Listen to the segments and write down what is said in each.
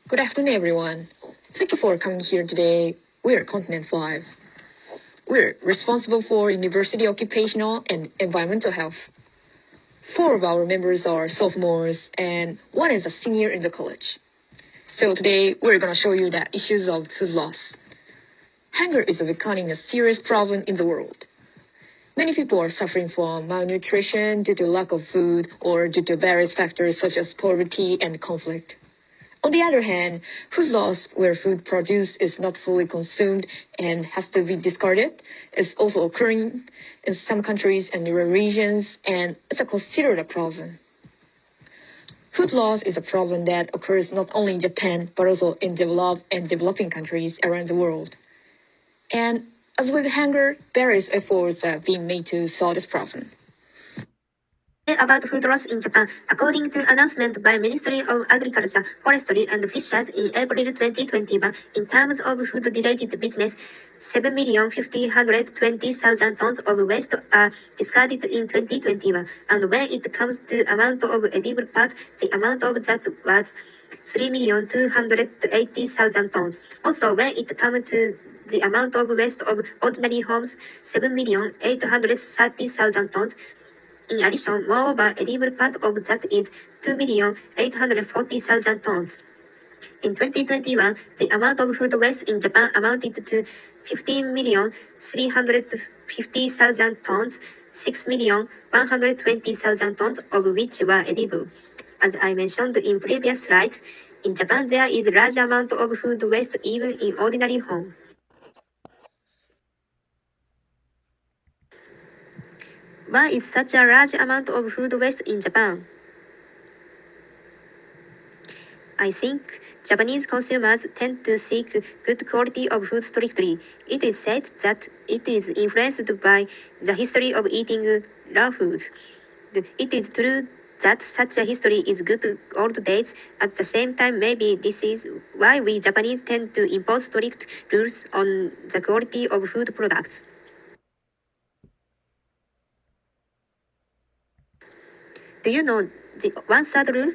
Good afternoon, everyone. Thank you for coming here today. We're Continent 5. We're responsible for university occupational and environmental health. 4 of our members are sophomores, and 1 is a senior in the college. So today, we're going to show you the issues of food loss. Hunger is becoming a serious problem in the world. Many people are suffering from malnutrition due to lack of food or due to various factors such as poverty and conflict. On the other hand, food loss where food produced is not fully consumed and has to be discarded is also occurring in some countries and regions, and it's considered a problem. Food loss is a problem that occurs not only in Japan, but also in developed and developing countries around the world. And as with hunger, various efforts are being made to solve this problem. About food loss in Japan, according to announcement by Ministry of Agriculture, Forestry and Fisheries in April 2021, in terms of food-related business, 7,520,000 tons of waste are discarded in 2021, and when it comes to amount of edible part, the amount of that was 3,280,000 tons. Also, when it comes to the amount of waste of ordinary homes, 7,830,000 tons. In addition, moreover, edible part of that is 2,840,000 tons. In 2021, the amount of food waste in Japan amounted to 15,350,000 tons, 6,120,000 tons of which were edible. As I mentioned in previous slide, in Japan there is a large amount of food waste even in ordinary home. Why is such a large amount of food waste in Japan? I think Japanese consumers tend to seek good quality of food strictly. It is said that it is influenced by the history of eating raw food. It is true that such a history is good to old days. At the same time, maybe this is why we Japanese tend to impose strict rules on the quality of food products. Do you know the one-third rule?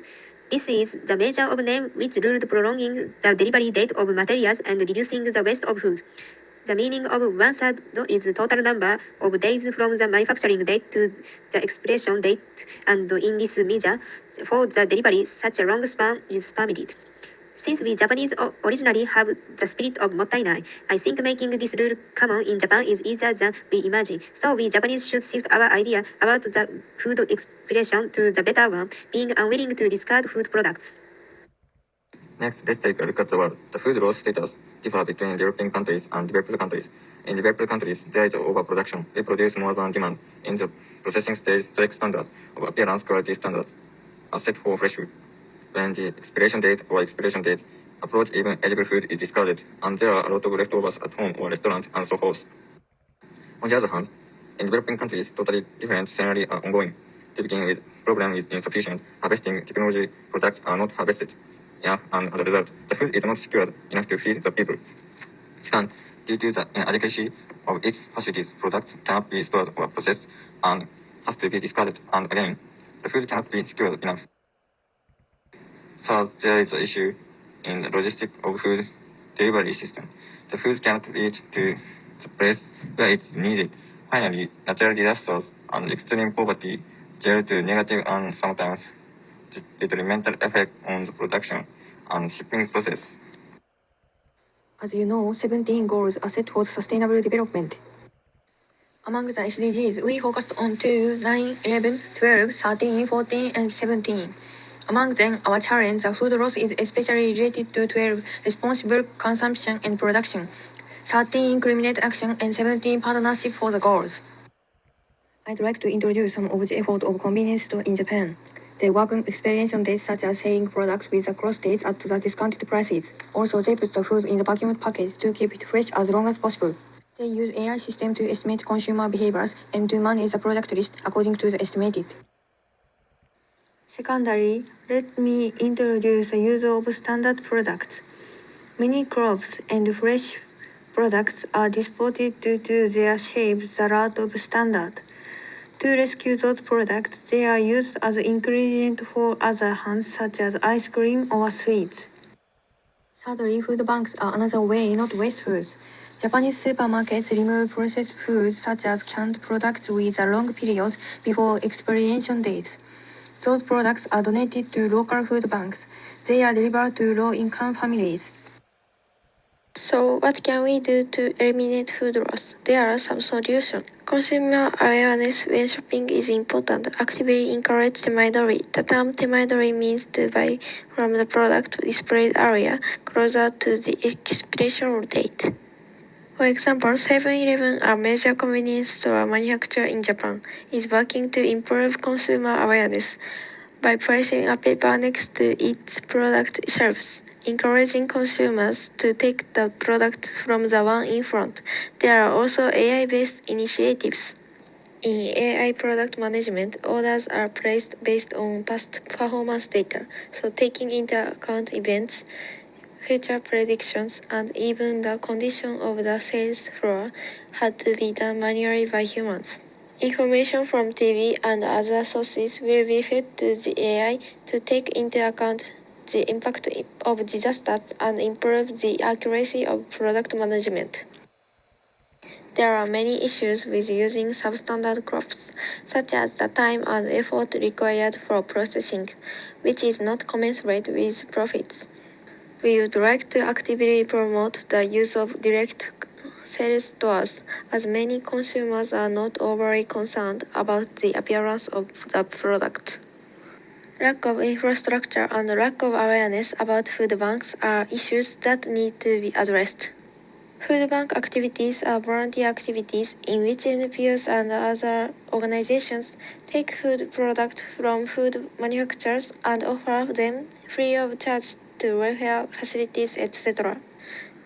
This is the measure of name which ruled prolonging the delivery date of materials and reducing the waste of food. The meaning of one-third is the total number of days from the manufacturing date to the expiration date, and in this measure, for the delivery, such a long span is permitted. Since we Japanese originally have the spirit of mottainai, I think making this rule common in Japan is easier than we imagine. So we Japanese should shift our idea about the food expression to the better one, being unwilling to discard food products. Next, let's take a look at the world. The food loss status differ between developing countries and developed countries. In developed countries, there is overproduction. We produce more than demand. In the processing stage, strict standards of appearance quality standards are set for fresh food. When the expiration date approach, even edible food is discarded, and there are a lot of leftovers at home or restaurant and so forth. On the other hand, in developing countries, totally different scenarios are ongoing. To begin with, problem is insufficient. Harvesting technology products are not harvested enough, and as a result, the food is not secured enough to feed the people. Second, due to the inadequacy of its facilities, products cannot be stored or processed and has to be discarded, and again, the food cannot be secured enough. Third, there is the issue in the logistics of food delivery system. The food cannot reach to the place where it is needed. Finally, natural disasters and extreme poverty due to negative and sometimes detrimental effect on the production and shipping process. As you know, 17 goals are set for sustainable development. Among the SDGs, we focused on 2, 9, 11, 12, 13, 14, and 17. Among them, our challenge, the food loss, is especially related to 12, responsible consumption and production, 13, climate action, and 17, partnership for the goals. I'd like to introduce some of the efforts of convenience store in Japan. They work on expiration dates such as selling products with the cross dates at the discounted prices. Also, they put the food in the vacuum package to keep it fresh as long as possible. They use AI system to estimate consumer behaviors and to manage the product list according to the estimated. Secondly, let me introduce the use of standard products. Many crops and fresh products are disposed due to their shape that are out of standard. To rescue those products, they are used as ingredient for other hands such as ice cream or sweets. Thirdly, food banks are another way not to waste foods. Japanese supermarkets remove processed foods such as canned products with a long period before expiration dates. Those products are donated to local food banks. They are delivered to low-income families. So, what can we do to eliminate food loss? There are some solutions. Consumer awareness when shopping is important. Actively encourage temaidory. The term temaidory means to buy from the product displayed area closer to the expiration date. For example, 7-Eleven, a major convenience store manufacturer in Japan, is working to improve consumer awareness by placing a paper next to its product shelves, encouraging consumers to take the product from the one in front. There are also AI-based initiatives. In AI product management, orders are placed based on past performance data, so taking into account events, future predictions, and even the condition of the sales floor had to be done manually by humans. Information from TV and other sources will be fed to the AI to take into account the impact of disasters and improve the accuracy of product management. There are many issues with using substandard crops, such as the time and effort required for processing, which is not commensurate with profits. We would like to actively promote the use of direct sales stores, as many consumers are not overly concerned about the appearance of the product. Lack of infrastructure and lack of awareness about food banks are issues that need to be addressed. Food bank activities are volunteer activities in which NPOs and other organizations take food products from food manufacturers and offer them free of charge to welfare facilities, etc.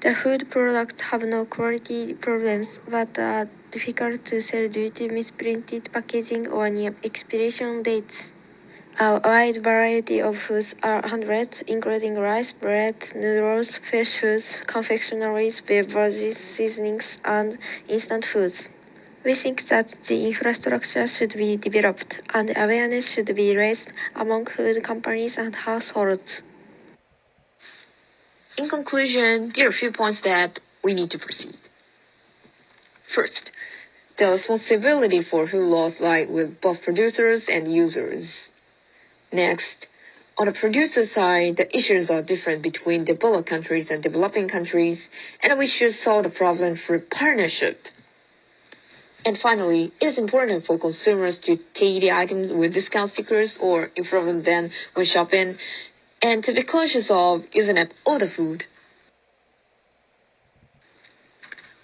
The food products have no quality problems but are difficult to sell due to misprinted packaging or near expiration dates. A wide variety of foods are handled, including rice, bread, noodles, fresh foods, confectionaries, beverages, seasonings, and instant foods. We think that the infrastructure should be developed and awareness should be raised among food companies and households. In conclusion, there are a few points that we need to proceed. First, the responsibility for food loss lies with both producers and users. Next, on the producer side, the issues are different between developed countries and developing countries, and we should solve the problem through partnership. And finally, it is important for consumers to take the items with discount stickers or in front of them when shopping, and to be cautious of using up all the food.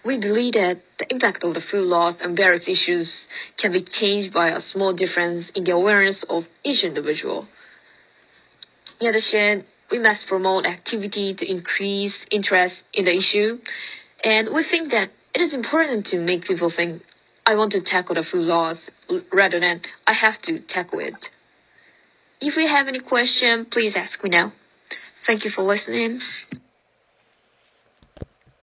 We believe that the impact of the food loss and various issues can be changed by a small difference in the awareness of each individual. In addition, we must promote activity to increase interest in the issue, and we think that it is important to make people think, I want to tackle the food loss rather than I have to tackle it. If you have any question, please ask me now. Thank you for listening.